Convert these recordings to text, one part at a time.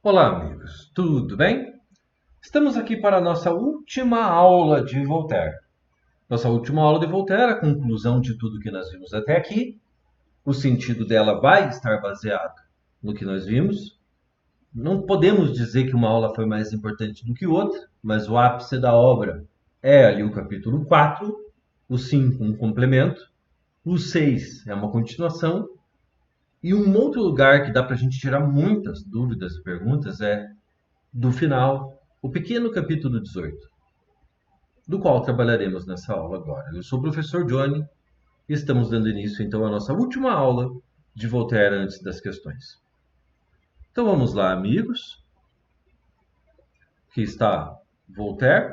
Olá, amigos, tudo bem? Estamos aqui para a nossa última aula de Voltaire. Nossa última aula de Voltaire, a conclusão de tudo que nós vimos até aqui. O sentido dela vai estar baseado no que nós vimos. Não podemos dizer que uma aula foi mais importante do que outra, mas o ápice da obra é ali o capítulo 4, o 5 um complemento, o 6 é uma continuação, e um outro lugar que dá para a gente tirar muitas dúvidas e perguntas é do final, o pequeno capítulo 18, do qual trabalharemos nessa aula agora. Eu sou o professor Johnny e estamos dando início então à nossa última aula de Voltaire antes das questões. Então vamos lá, amigos. Aqui está Voltaire,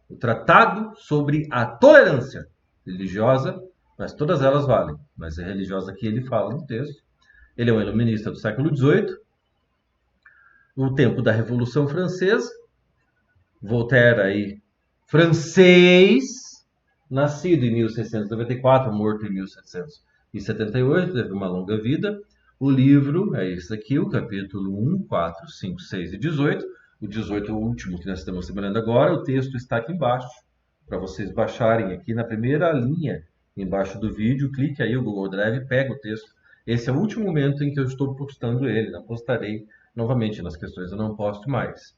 o Tratado sobre a Tolerância Religiosa, mas todas elas valem, mas é religiosa que ele fala no texto. Ele é um iluminista do século XVIII, o tempo da Revolução Francesa. Voltaire aí, francês, nascido em 1694, morto em 1778, teve uma longa vida. O livro é esse aqui, o capítulo 1, 4, 5, 6 e 18. O 18 é o último que nós estamos trabalhando agora. O texto está aqui embaixo, para vocês baixarem aqui na primeira linha, embaixo do vídeo. Clique aí o Google Drive, pega o texto. Esse é o último momento em que eu estou postando ele. Não postarei novamente nas questões, eu não posto mais.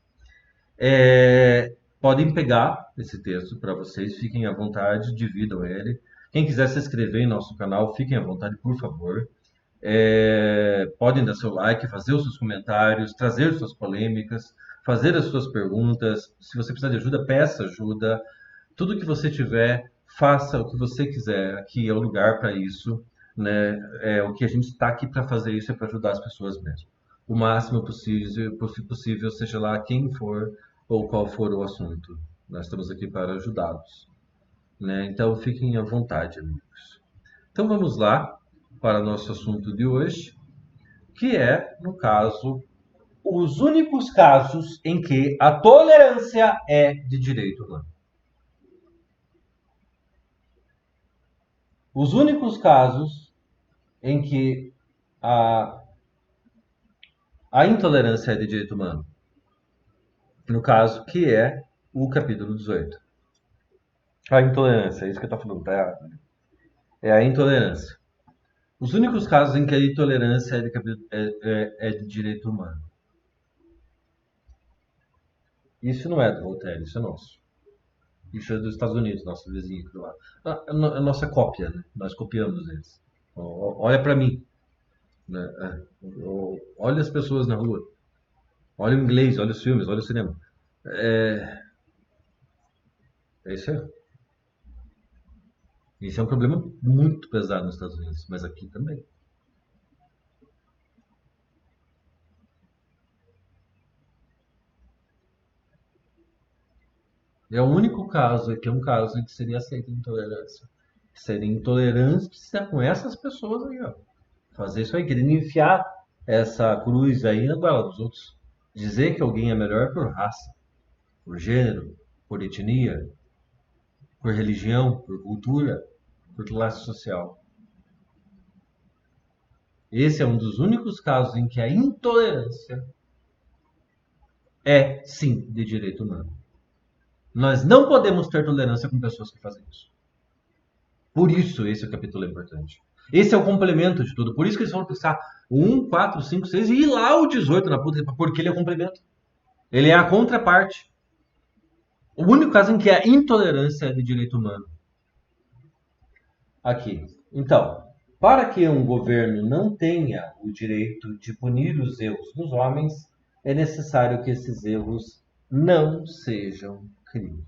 Podem pegar esse texto para vocês, fiquem à vontade, dividam ele. Quem quiser se inscrever em nosso canal, fiquem à vontade, por favor. Podem dar seu like, fazer os seus comentários, trazer suas polêmicas, fazer as suas perguntas. Se você precisar de ajuda, peça ajuda. Tudo que você tiver, faça o que você quiser. Aqui é o lugar para isso, né? O que a gente está aqui para fazer isso é para ajudar as pessoas mesmo. O máximo possível, seja lá quem for ou qual for o assunto. Nós estamos aqui para ajudá-los, né? Então fiquem à vontade, amigos. Então vamos lá para nosso assunto de hoje, que é, no caso, os únicos casos em que a tolerância é de direito humano. Os únicos casos em que a, a intolerância é de direito humano. No caso, que é o capítulo 18. A intolerância, é isso que eu estou falando, tá errado? É a intolerância. Os únicos casos em que a intolerância é de direito humano. Isso não é do Voltaire, isso é nosso. Isso é dos Estados Unidos, nosso vizinho aqui do lado. A nossa cópia, né? Nós copiamos eles. Olha para mim. Né? Olha as pessoas na rua. Olha o inglês, olha os filmes, olha o cinema. É isso aí. Isso é um problema muito pesado nos Estados Unidos, mas aqui também. É o único caso que é um caso em que seria aceita intolerância. Seria intolerância com essas pessoas aí, ó. Fazer isso aí, querendo enfiar essa cruz aí na goela dos outros. Dizer que alguém é melhor por raça, por gênero, por etnia, por religião, por cultura, por classe social. Esse é um dos únicos casos em que a intolerância é, sim, de direito humano. Nós não podemos ter tolerância com pessoas que fazem isso. Por isso, esse capítulo é importante. Esse é o complemento de tudo. Por isso que eles vão pensar o 1, 4, 5, 6 e ir lá o 18 na puta, porque ele é o complemento. Ele é a contraparte. O único caso em que a intolerância é de direito humano. Aqui. Então, para que um governo não tenha o direito de punir os erros dos homens, é necessário que esses erros não sejam crimes.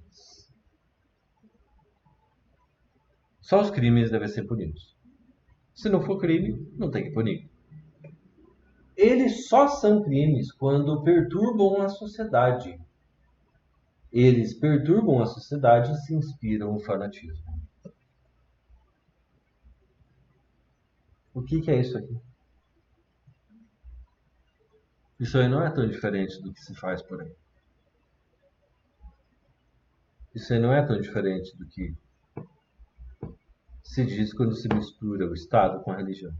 Só os crimes devem ser punidos. Se não for crime, não tem que punir. Eles só são crimes quando perturbam a sociedade. Eles perturbam a sociedade e se inspiram no fanatismo. O que é isso aqui? Isso aí não é tão diferente do que se faz por aí. Isso aí não é tão diferente do que se diz quando se mistura o Estado com a religião.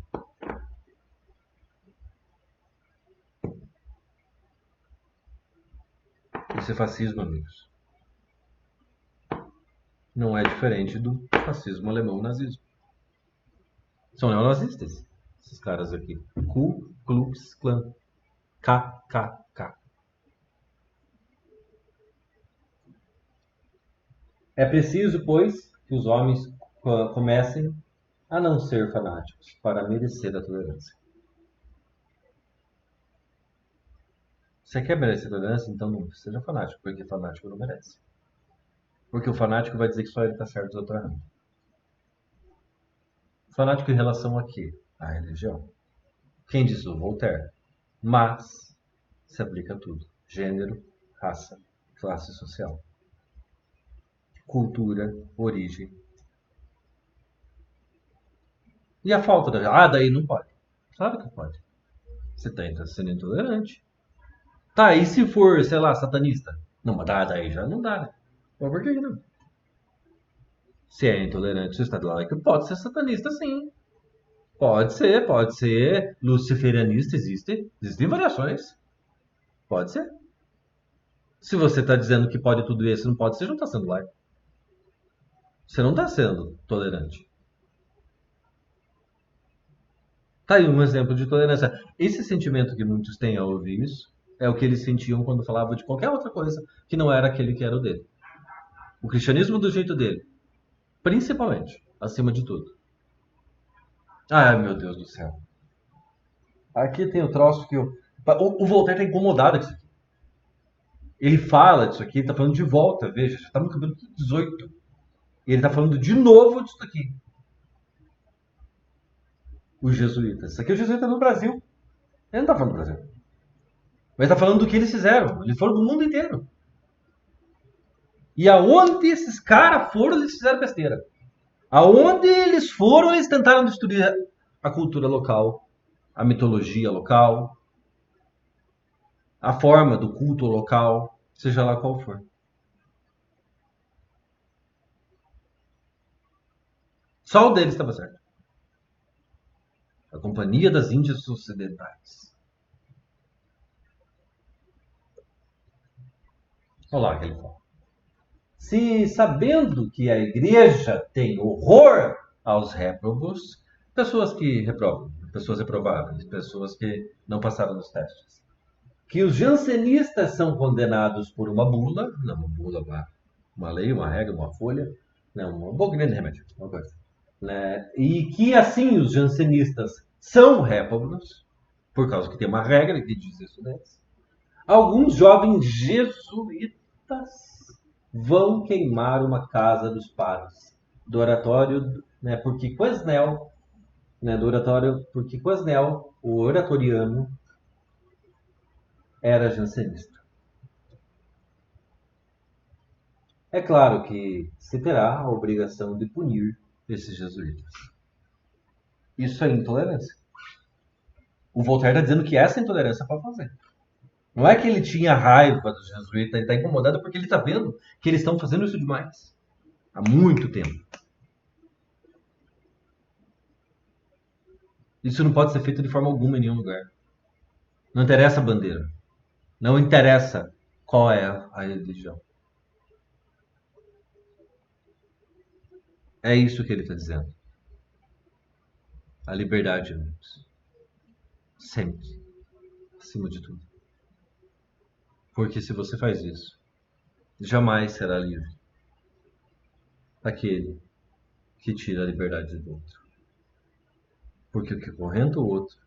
Esse fascismo, amigos, não é diferente do fascismo alemão nazismo. São neonazistas, esses caras aqui. Ku Klux Klan. KKK. É preciso, pois, que os homens comecem a não ser fanáticos para merecer a tolerância. Você quer merecer tolerância? Então não seja fanático, porque fanático não merece. Porque o fanático vai dizer que só ele está certo e os outros errado. Fanático em relação a quê? À religião. Quem disse o Voltaire? Mas se aplica a tudo. Gênero, raça, classe social, cultura, origem. E a falta da... Ah, daí não pode. Claro que pode. Você está sendo intolerante. Tá, e se for, sei lá, satanista? Não, mas daí já não dá, né? Mas por que não? Se é intolerante, você está de lá que pode ser satanista, sim. Pode ser. Luciferianista existe. Existem variações. Pode ser. Se você está dizendo que pode tudo isso, não pode, você não está sendo laico. Você não está sendo tolerante. Tá aí um exemplo de tolerância. Esse sentimento que muitos têm ao ouvir isso é o que eles sentiam quando falavam de qualquer outra coisa que não era aquele que era o dele. O cristianismo do jeito dele. Principalmente. Acima de tudo. Ai, meu Deus do céu. Aqui tem o troço que eu... O Voltaire tá incomodado com isso aqui. Ele fala disso aqui, ele tá falando de volta, veja, já tá no capítulo 18. E ele tá falando de novo disso aqui. Os jesuítas. Isso aqui é o jesuíta no Brasil. Ele não tá falando do Brasil. Mas tá falando do que eles fizeram. Eles foram do mundo inteiro. E aonde esses caras foram, eles fizeram besteira. Aonde eles foram, eles tentaram destruir a cultura local, a mitologia local, a forma do culto local, seja lá qual for. Só o deles estava certo. A Companhia das Índias Ocidentais. Olha lá que ele fala. Se sabendo que a igreja tem horror aos réprobos, pessoas que reprovam, pessoas reprováveis, pessoas que não passaram nos testes, que os jansenistas são condenados por uma bula, não uma bula, uma lei, uma regra, uma folha, não, um pouco de remédio, uma coisa, né? E que assim os jansenistas são réprobos, por causa que tem uma regra que diz isso deles. Alguns jovens jesuítas vão queimar uma casa dos padres do oratório, né? Porque Quesnel, né? Do oratório, porque Quesnel, o oratoriano, era jansenista. É claro que se terá a obrigação de punir esses jesuítas. Isso é intolerância. O Voltaire está dizendo que essa intolerância pode fazer. Não é que ele tinha raiva dos jesuítas, ele está incomodado porque ele está vendo que eles estão fazendo isso demais. Há muito tempo. Isso não pode ser feito de forma alguma em nenhum lugar. Não interessa a bandeira. Não interessa qual é a religião. É isso que ele está dizendo. A liberdade, amigos. Sempre. Acima de tudo. Porque se você faz isso, jamais será livre aquele que tira a liberdade do outro. Porque o que correnta o outro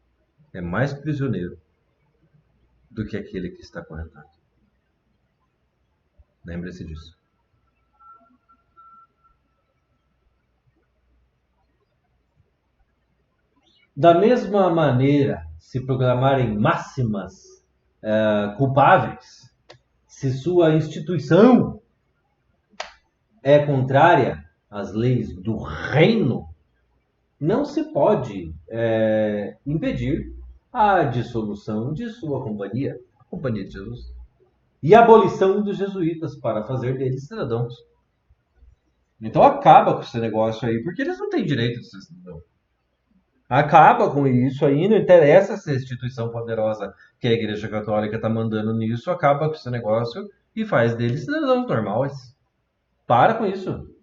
é mais prisioneiro do que aquele que está acorrentado. Lembre-se disso. Da mesma maneira, se proclamarem máximas culpáveis, se sua instituição é contrária às leis do reino, não se pode impedir a dissolução de sua companhia, a Companhia de Jesus, e a abolição dos jesuítas para fazer deles cidadãos. Então acaba com esse negócio aí, porque eles não têm direito de ser cidadão. Acaba com isso aí, não interessa essa instituição poderosa que a Igreja Católica está mandando nisso, acaba com esse negócio e faz deles cidadãos normais. Para com isso.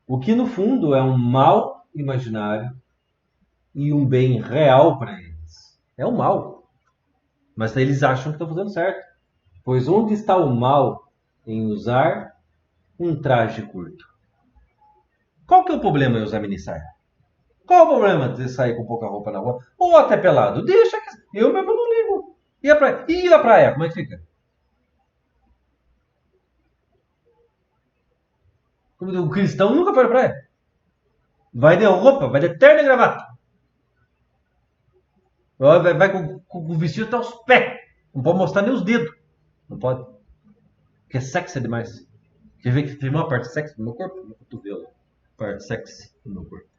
O que no fundo é um mal imaginário e um bem real para eles. É o mal. Mas eles acham que estão fazendo certo. Pois onde está o mal em usar um traje curto? Qual que é o problema em usar minissaia? Qual é o problema de sair com pouca roupa na rua? Ou até pelado? Deixa que... Eu mesmo não ligo. E a praia? Como é que fica? O cristão nunca foi na praia. Vai de roupa, vai de terno e gravata. Vai com o vestido até os pés. Não pode mostrar nem os dedos. Não pode. Porque é sexy demais. Quer ver que tem uma parte sexy do meu corpo? No cotovelo. Parte sexy do meu corpo.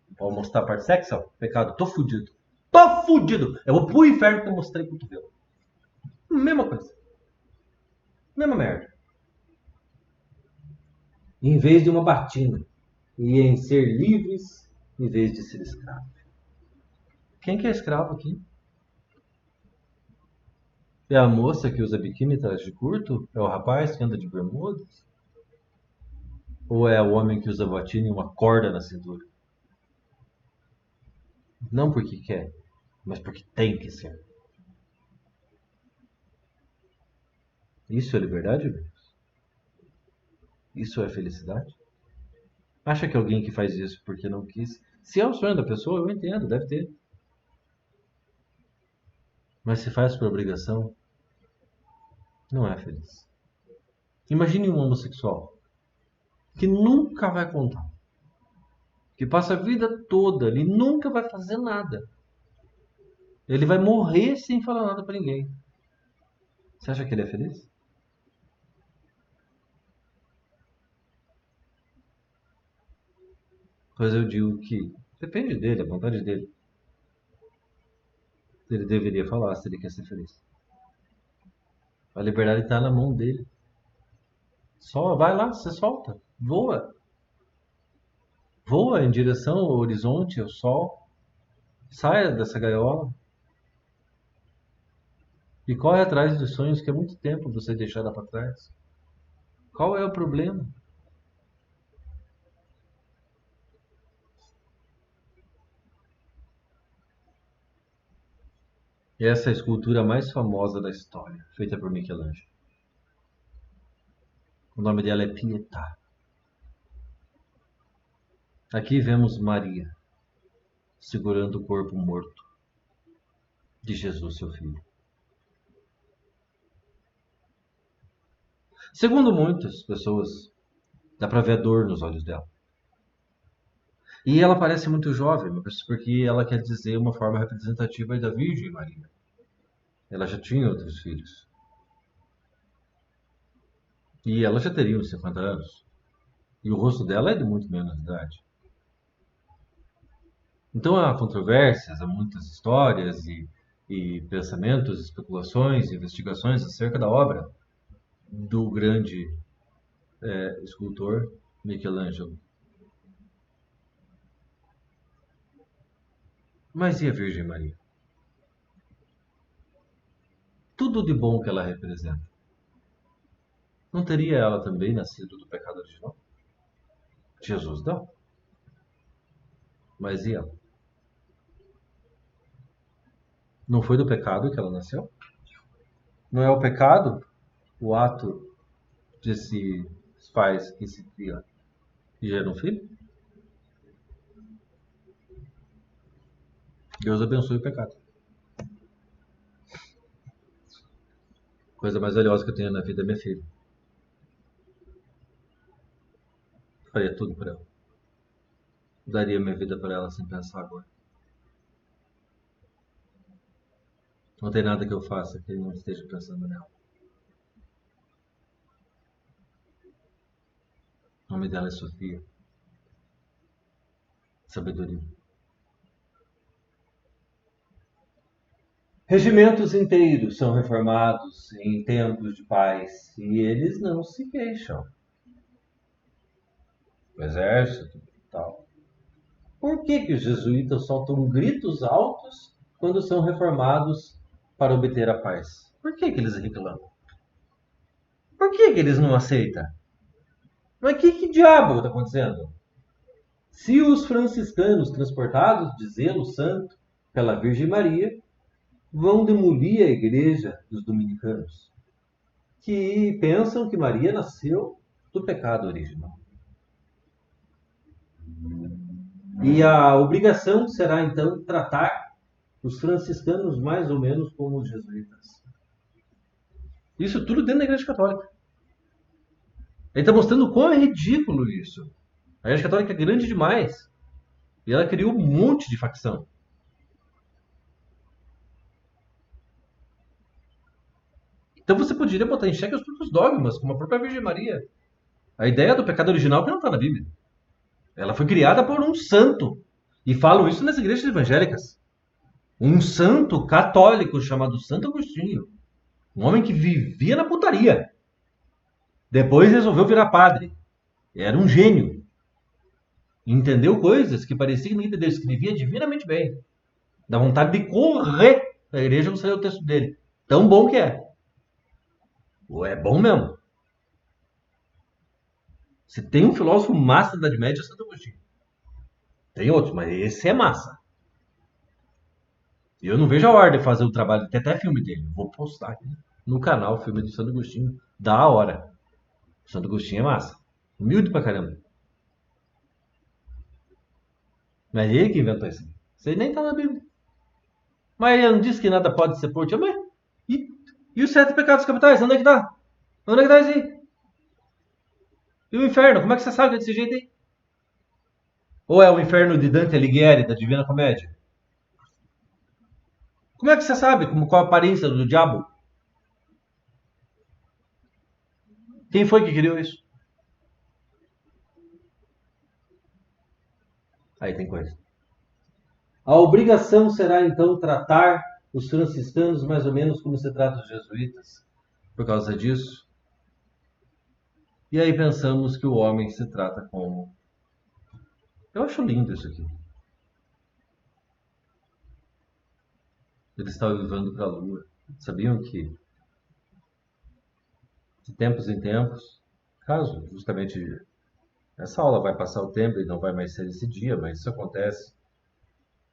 Não pode mostrar a parte sexy, ó. Pecado. Tô fudido. Tô fudido. Eu vou pro inferno porque eu mostrei o cotovelo. Mesma coisa. Mesma merda. Em vez de uma batina. E em ser livres em vez de ser escravo. Quem que é escravo aqui? É a moça que usa biquíni e traje curto? É o rapaz que anda de bermudas? Ou é o homem que usa botina e uma corda na cintura? Não porque quer, mas porque tem que ser. Isso é liberdade, amigos? Isso é felicidade? Acha que alguém que faz isso porque não quis? Se é o sonho da pessoa, eu entendo, deve ter. Mas se faz por obrigação, não é feliz. Imagine um homossexual que nunca vai contar, que passa a vida toda, ele nunca vai fazer nada. Ele vai morrer sem falar nada pra ninguém. Você acha que ele é feliz? Pois eu digo que depende dele, a vontade dele. Ele deveria falar se ele quer ser feliz. A liberdade está na mão dele. Só vai lá, você solta, voa. Voa em direção ao horizonte, ao sol. Saia dessa gaiola e corre atrás dos sonhos que há muito tempo você deixara para trás. Qual é o problema? Essa é a escultura mais famosa da história, feita por Michelangelo. O nome dela é Pietà. Aqui vemos Maria segurando o corpo morto de Jesus, seu filho. Segundo muitas pessoas, dá para ver a dor nos olhos dela. E ela parece muito jovem, porque ela quer dizer uma forma representativa da Virgem Maria. Ela já tinha outros filhos. E ela já teria uns 50 anos. E o rosto dela é de muito menos idade. Então há controvérsias, há muitas histórias e pensamentos, especulações, investigações acerca da obra do grande escultor Michelangelo. Mas e a Virgem Maria? Tudo de bom que ela representa. Não teria ela também nascido do pecado original? Jesus não. Mas e ela? Não foi do pecado que ela nasceu? Não é o pecado o ato de se pais que se cria e gera um filho? Deus abençoe o pecado. Coisa mais valiosa que eu tenho na vida é minha filha. Faria tudo por ela. Daria minha vida por ela sem pensar agora. Não tem nada que eu faça que ele não esteja pensando nela. O nome dela é Sofia. Sabedoria. Regimentos inteiros são reformados em tempos de paz e eles não se queixam. O exército e tal. Por que os jesuítas soltam gritos altos quando são reformados para obter a paz? Por que que eles reclamam? Por que que eles não aceitam? Mas que diabo está acontecendo? Se os franciscanos, transportados de zelo santo pela Virgem Maria, vão demolir a igreja dos dominicanos, que pensam que Maria nasceu do pecado original. E a obrigação será então tratar os franciscanos mais ou menos como os jesuítas. Isso tudo dentro da Igreja Católica. Ele está mostrando o quão é ridículo isso. A Igreja Católica é grande demais. E ela criou um monte de facção. Então você poderia botar em xeque os próprios dogmas, como a própria Virgem Maria. A ideia do pecado original que não está na Bíblia. Ela foi criada por um santo. E falam isso nas igrejas evangélicas. Um santo católico chamado Santo Agostinho. Um homem que vivia na putaria. Depois resolveu virar padre. Era um gênio. Entendeu coisas que parecia que não entendeu. Escrevia divinamente bem. Dá vontade de correr da igreja quando saiu o texto dele. Tão bom que é. Ou é bom mesmo. Se tem um filósofo massa da Idade Média, é Santo Agostinho. Tem outros, mas esse é massa. E eu não vejo a hora de fazer o trabalho. Tem até filme dele. Vou postar aqui no canal o filme do Santo Agostinho. Da hora. O Santo Agostinho é massa. Humilde pra caramba. Mas ele que inventou isso. Isso aí nem tá na Bíblia. Mas ele não disse que nada pode ser por ti. Mas e, e os 7 pecados capitais? Onde é que tá? Onde é que tá isso aí? E o inferno? Como é que você sabe que é desse jeito aí? Ou é o inferno de Dante Alighieri, da Divina Comédia? Como é que você sabe qual a aparência do diabo? Quem foi que criou isso? Aí tem coisa. A obrigação será então tratar os franciscanos mais ou menos como se trata os jesuítas, por causa disso. E aí pensamos que o homem se trata como. Eu acho lindo isso aqui. Ele está levando para a lua. Sabiam que de tempos em tempos, caso justamente essa aula vai passar o tempo e não vai mais ser esse dia, mas isso acontece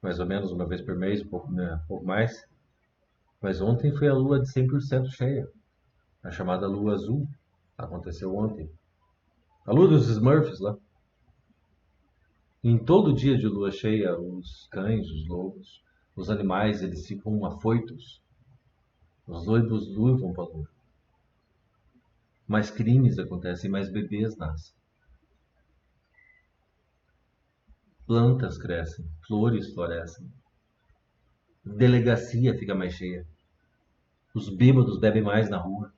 mais ou menos uma vez por mês, um pouco, né, um pouco mais. Mas ontem foi a lua de 100% cheia, a chamada lua azul. Aconteceu ontem. A lua dos Smurfs lá. Em todo dia de lua cheia, os cães, os lobos, os animais, eles ficam afoitos. Os loibos uivam para a lua. Mais crimes acontecem, mais bebês nascem. Plantas crescem, flores florescem. Delegacia fica mais cheia. Os bêbados bebem mais na rua.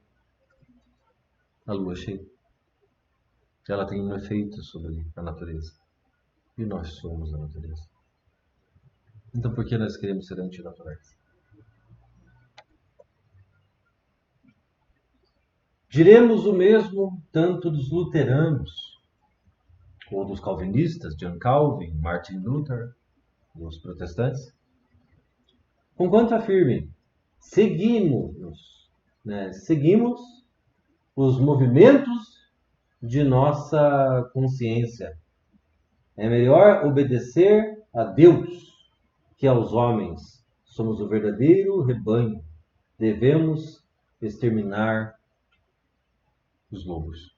A lua cheia. Ela tem um efeito sobre a natureza. E nós somos a natureza. Então por que nós queremos ser antinaturais? Diremos o mesmo tanto dos luteranos, ou dos calvinistas, John Calvin, Martin Luther, dos protestantes, conquanto afirmem, seguimos os movimentos de nossa consciência. É melhor obedecer a Deus que aos homens. Somos o verdadeiro rebanho. Devemos exterminar os lobos.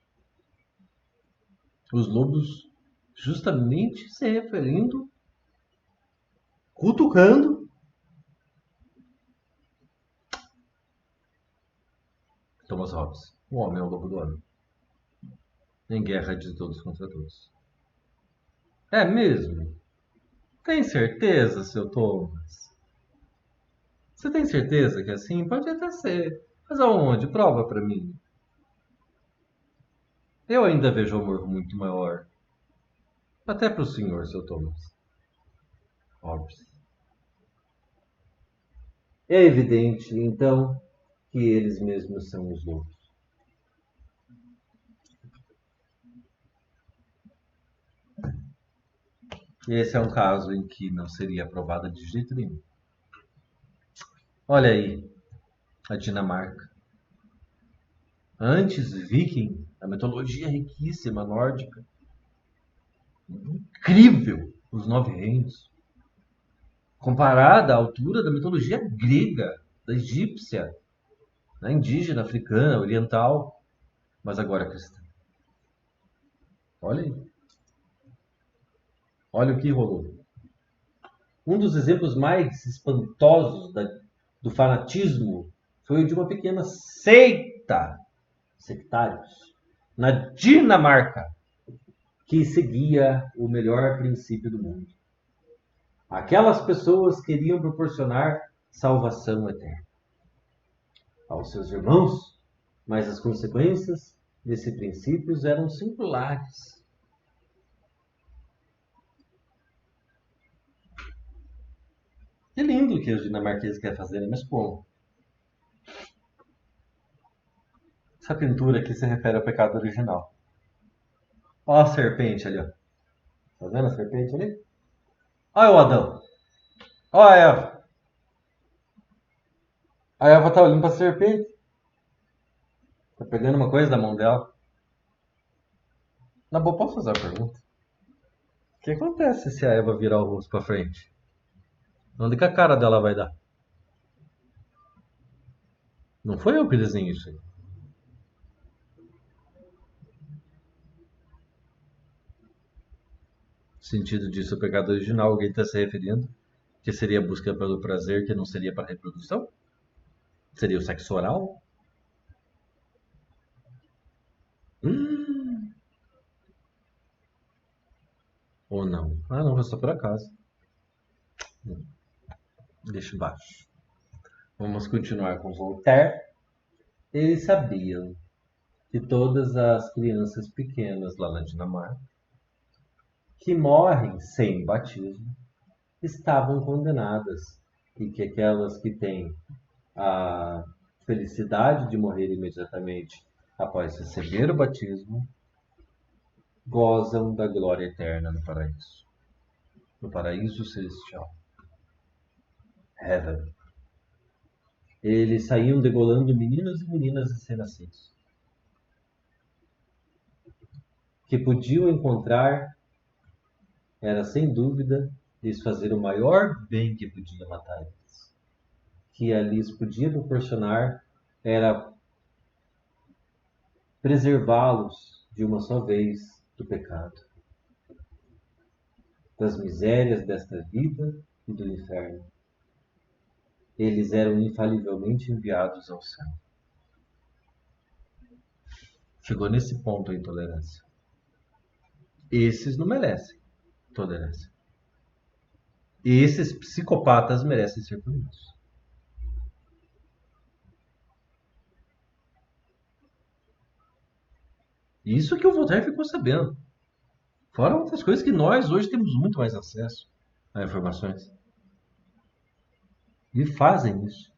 Os lobos justamente se referindo, cutucando Thomas Hobbes. O homem é o lobo do homem. Em guerra de todos contra todos. É mesmo? Tem certeza, seu Thomas? Você tem certeza que é assim? Pode até ser. Mas aonde? Prova pra mim. Eu ainda vejo amor muito maior. Até pro senhor, seu Thomas. Hobbes. É evidente, então, que eles mesmos são os lobos. E esse é um caso em que não seria aprovada de jeito nenhum. Olha aí, a Dinamarca. Antes, Viking, a mitologia riquíssima nórdica, incrível, os nove reinos, comparada à altura da mitologia grega, da egípcia, da indígena, africana, oriental, mas agora cristã. Olha aí, olha o que rolou. Um dos exemplos mais espantosos do fanatismo foi o de uma pequena seita, sectários, na Dinamarca, que seguia o melhor princípio do mundo. Aquelas pessoas queriam proporcionar salvação eterna aos seus irmãos, mas as consequências desse princípio eram singulares. É lindo o que os dinamarqueses querem fazer, mas como? Essa pintura aqui se refere ao pecado original. Olha a serpente ali, ó. Tá vendo a serpente ali? Olha o Adão. Olha a Eva. A Eva tá olhando pra serpente. Tá pegando uma coisa da mão dela. Na boa, posso fazer uma pergunta? O que acontece se a Eva virar o rosto pra frente? Onde que a cara dela vai dar? Não foi eu que desenhei isso aí. O sentido disso é o pecado original. Alguém está se referindo que seria a busca pelo prazer, que não seria para reprodução? Seria o sexo oral? Hum, ou não? Ah, não, foi só por acaso. Deixa embaixo. Vamos continuar com Voltaire. Eles sabiam que todas as crianças pequenas lá na Dinamarca que morrem sem batismo estavam condenadas e que aquelas que têm a felicidade de morrer imediatamente após receber o batismo gozam da glória eterna no paraíso celestial, heaven. Eles saíam degolando meninos e meninas recém-nascidos que podiam encontrar era sem dúvida lhes fazer o maior bem que podia matar eles, que a lhes podia proporcionar era preservá-los de uma só vez do pecado, das misérias desta vida e do inferno. Eles eram infalivelmente enviados ao céu. Chegou nesse ponto a intolerância. Esses não merecem tolerância. Esses psicopatas merecem ser punidos. Isso que o Voltaire ficou sabendo. Fora outras coisas que nós hoje temos muito mais acesso a informações. E fazem isso.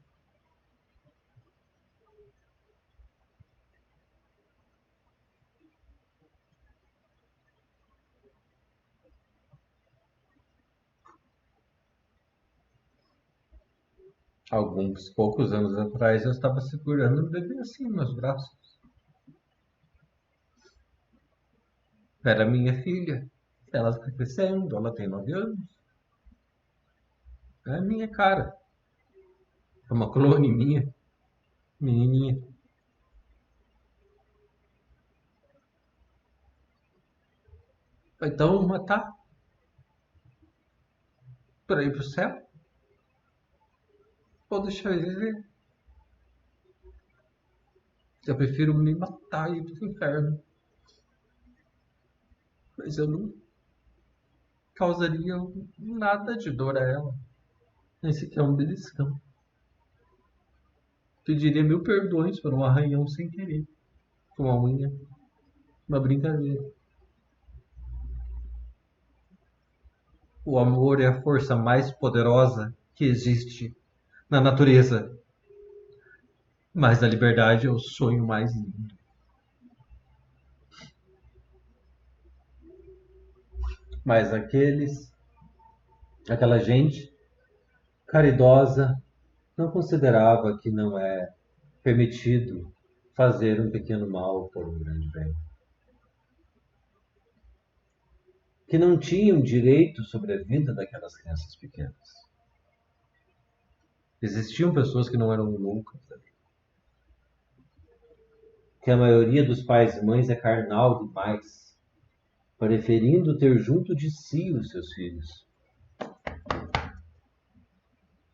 Alguns poucos anos atrás eu estava segurando um bebê assim nos meus braços. Era minha filha. Ela está crescendo, ela tem 9 anos. É a minha cara. É uma clone minha, menininha. Então matar para ir pro céu? Ou deixar ele viver? Eu prefiro me matar e ir pro inferno. Mas eu não causaria nada de dor a ela. Nem sequer um beliscão. Pediria mil perdões por um arranhão sem querer. Com uma unha. Uma brincadeira. O amor é a força mais poderosa que existe na natureza. Mas a liberdade é o sonho mais lindo. Mas aquela gente caridosa não considerava que não é permitido fazer um pequeno mal por um grande bem. Que não tinham direito sobre a vida daquelas crianças pequenas. Existiam pessoas que não eram loucas ali. Que a maioria dos pais e mães é carnal demais, preferindo ter junto de si os seus filhos.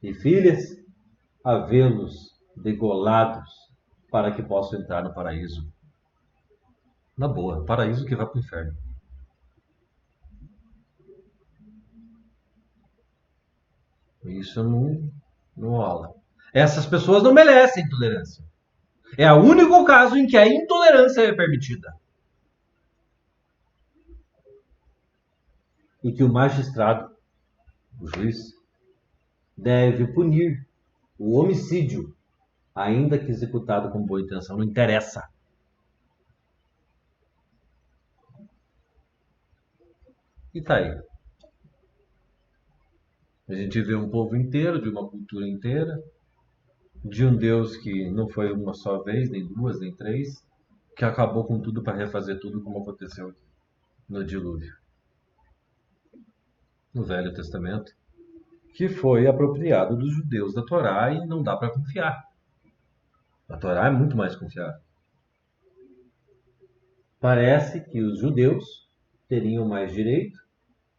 E filhas, a vê-los degolados para que possam entrar no paraíso. Na boa, paraíso que vai para o inferno. Isso não rola. Essas pessoas não merecem tolerância. É o único caso em que a intolerância é permitida. E que o magistrado, o juiz, deve punir o homicídio, ainda que executado com boa intenção, não interessa. E tá aí. A gente vê um povo inteiro, de uma cultura inteira, de um Deus que não foi uma só vez, nem duas, nem três, que acabou com tudo para refazer tudo como aconteceu no dilúvio. No Velho Testamento, que foi apropriado dos judeus da Torá e não dá para confiar. A Torá é muito mais confiável. Parece que os judeus teriam mais direito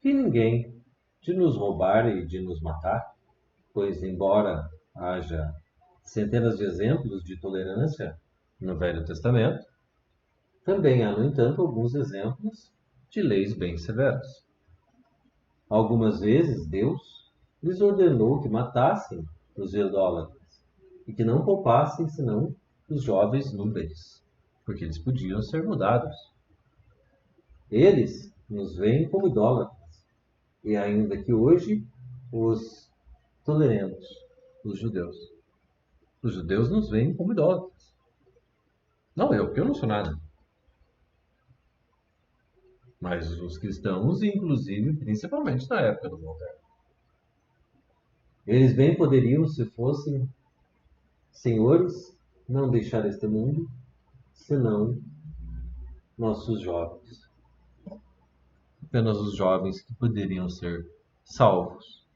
que ninguém de nos roubar e de nos matar, pois, embora haja centenas de exemplos de tolerância no Velho Testamento, também há, no entanto, alguns exemplos de leis bem severas. Algumas vezes Deus lhes ordenou que matassem os idólatras e que não poupassem senão os jovens números, porque eles podiam ser mudados. Eles nos veem como idólatras, e ainda que hoje os toleremos, os judeus. Os judeus nos veem como idólatras. Não eu, porque eu não sou nada. Mas os cristãos, inclusive, principalmente na época do Voltaire. Eles bem poderiam, se fossem senhores, não deixar este mundo, senão nossos jovens. Apenas os jovens que poderiam ser salvos.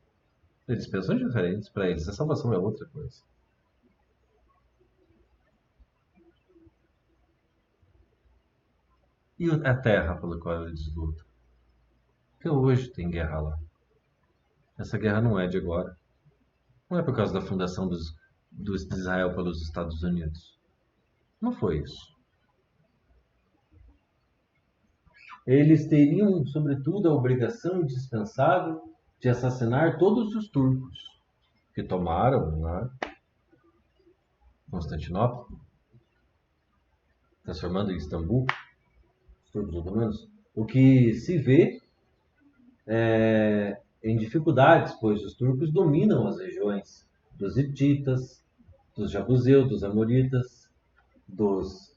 Eles pensam diferentes, para eles a salvação é outra coisa. E a terra pela qual eles lutam? Até hoje tem guerra lá. Essa guerra não é de agora. Não é por causa da fundação de Israel pelos Estados Unidos. Não foi isso. Eles teriam, sobretudo, a obrigação indispensável de assassinar todos os turcos que tomaram, né, Constantinopla, transformando em Istambul, os turcos otomanos. O que se vê em dificuldades, pois os turcos dominam as regiões dos hititas, dos jabuseus, dos amoritas, dos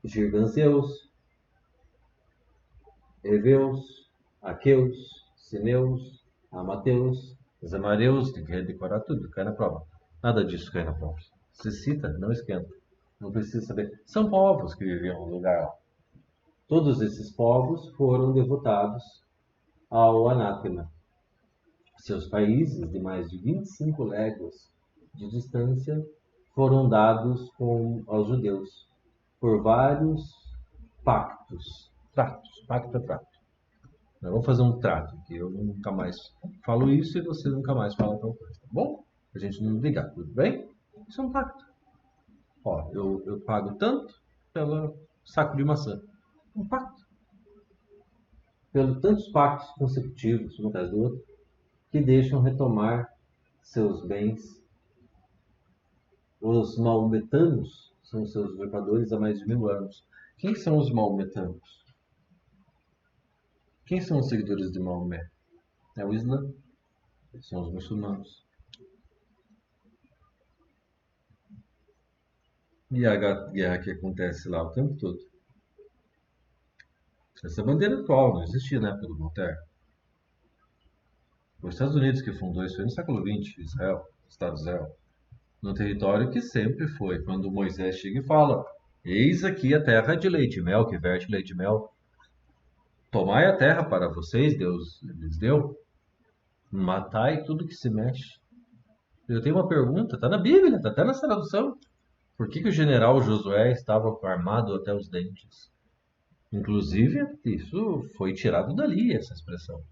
girganzeus, heveus, aqueus, sineus, amateus, zamareus. Tem que decorar tudo, cai na prova. Nada disso cai na prova. Se cita, não esquenta. Não precisa saber. São povos que viviam no lugar lá. Todos esses povos foram devotados ao anátema. Seus países, de mais de 25 léguas de distância, foram dados aos judeus por vários pactos. Tratos. Pacto é trato. Nós vamos fazer um trato, que eu nunca mais falo isso e você nunca mais fala tal coisa, tá bom? A gente não brigar, tudo bem? Isso é um pacto. Ó, eu pago tanto pelo saco de maçã. Um pacto. Pelo tantos pactos consecutivos, um atrás do outro, que deixam retomar seus bens. Os maometanos são seus usurpadores há mais de 1000 anos. Quem são os maometanos? Quem são os seguidores de Maomé? É o Islã. São os muçulmanos. E a guerra que acontece lá o tempo todo. Essa bandeira atual não existia na época do Voltaire. Foi os Estados Unidos que fundou isso aí no século XX, Israel, Estado de Israel. no território que sempre foi. Quando Moisés chega e fala: Eis aqui a terra de leite e mel, que verte leite e mel. Tomai a terra para vocês, Deus lhes deu. Matai tudo que se mexe. Eu tenho uma pergunta, está na Bíblia, está até na tradução. Por que o general Josué estava armado até os dentes? Inclusive, isso foi tirado dali, essa expressão.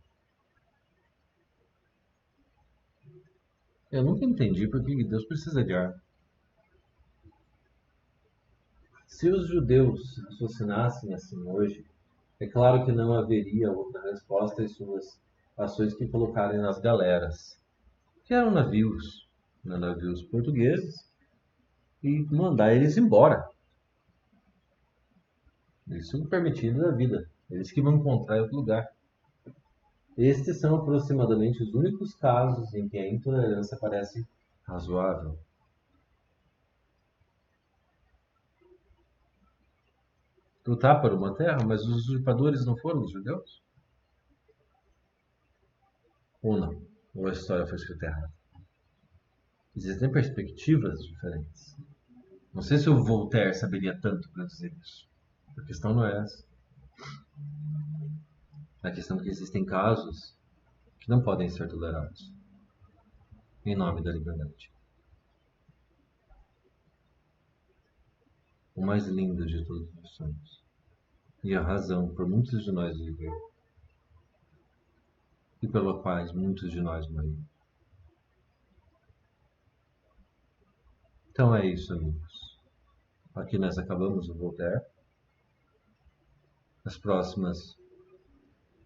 Eu nunca entendi por que Deus precisa de arma. Se os judeus raciocinassem assim hoje, é claro que não haveria outra resposta às suas ações que colocarem nas galeras, que eram navios, navios portugueses, e mandar eles embora. Isso permitido na vida. Eles que vão encontrar em outro lugar. Estes são aproximadamente os únicos casos em que a intolerância parece razoável. Lutar por uma terra, mas os usurpadores não foram os judeus? Ou não? Ou a história foi escrita errada? Existem perspectivas diferentes. Não sei se o Voltaire saberia tanto para dizer isso. A questão não é essa. A questão é que existem casos que não podem ser tolerados em nome da liberdade. O mais lindo de todos os sonhos e a razão por muitos de nós viver e pela quais muitos de nós morreram. Então é isso, amigos. Aqui nós acabamos o Voltaire. As próximas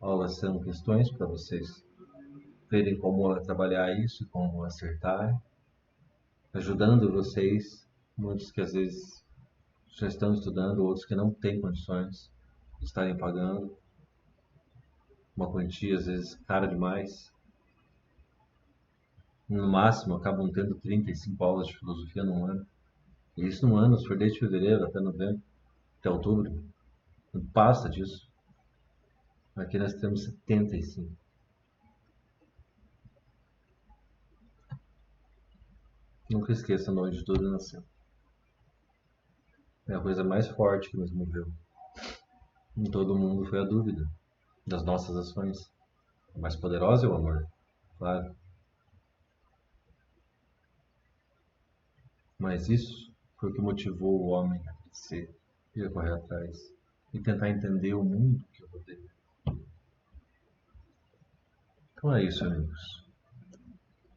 aulas são questões para vocês verem como trabalhar isso, como acertar, ajudando vocês, muitos que às vezes já estão estudando, outros que não têm condições de estarem pagando uma quantia às vezes cara demais. No máximo acabam tendo 35 aulas de filosofia num ano. E isso num ano, se for desde fevereiro até novembro, até outubro. Não passa disso. Aqui nós temos 75. Nunca esqueça a noite de tudo nasceu. É a coisa mais forte que nos moveu. Em todo mundo foi a dúvida das nossas ações. A mais poderosa é o amor, claro. Mas isso foi o que motivou o homem a crescer e a correr atrás e tentar entender o mundo que eu rodeia. Então é isso, amigos.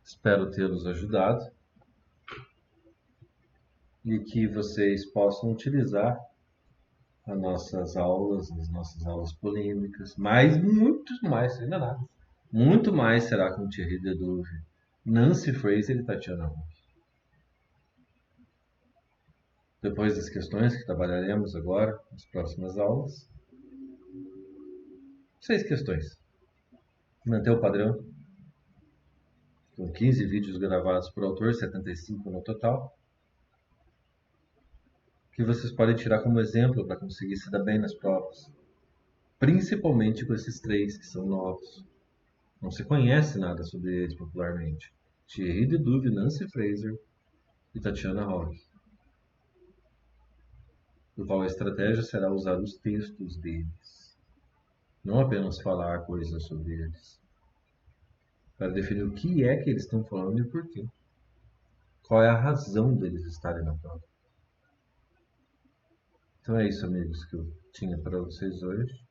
Espero tê-los ajudado e que vocês possam utilizar as nossas aulas polêmicas, mas muito mais, ainda nada. Muito mais será com Thierry Dedouve, Nancy Fraser e Tatiana Ross. Depois das questões que trabalharemos agora nas próximas aulas, 6 questões. Manter o padrão, com 15 vídeos gravados por autor, 75 no total, que vocês podem tirar como exemplo para conseguir se dar bem nas provas. Principalmente com esses 3 que são novos. Não se conhece nada sobre eles popularmente. Thierry Dedouve, Nancy Fraser e Tatiana Rock. Do qual a estratégia será usar os textos deles. Não apenas falar coisas sobre eles. Para definir o que é que eles estão falando e por quê. Qual é a razão deles estarem na prova. Então é isso, amigos, que eu tinha para vocês hoje.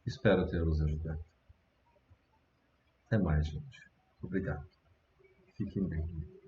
Espero tê-los ajudado. Até mais, gente. Obrigado. Fiquem bem.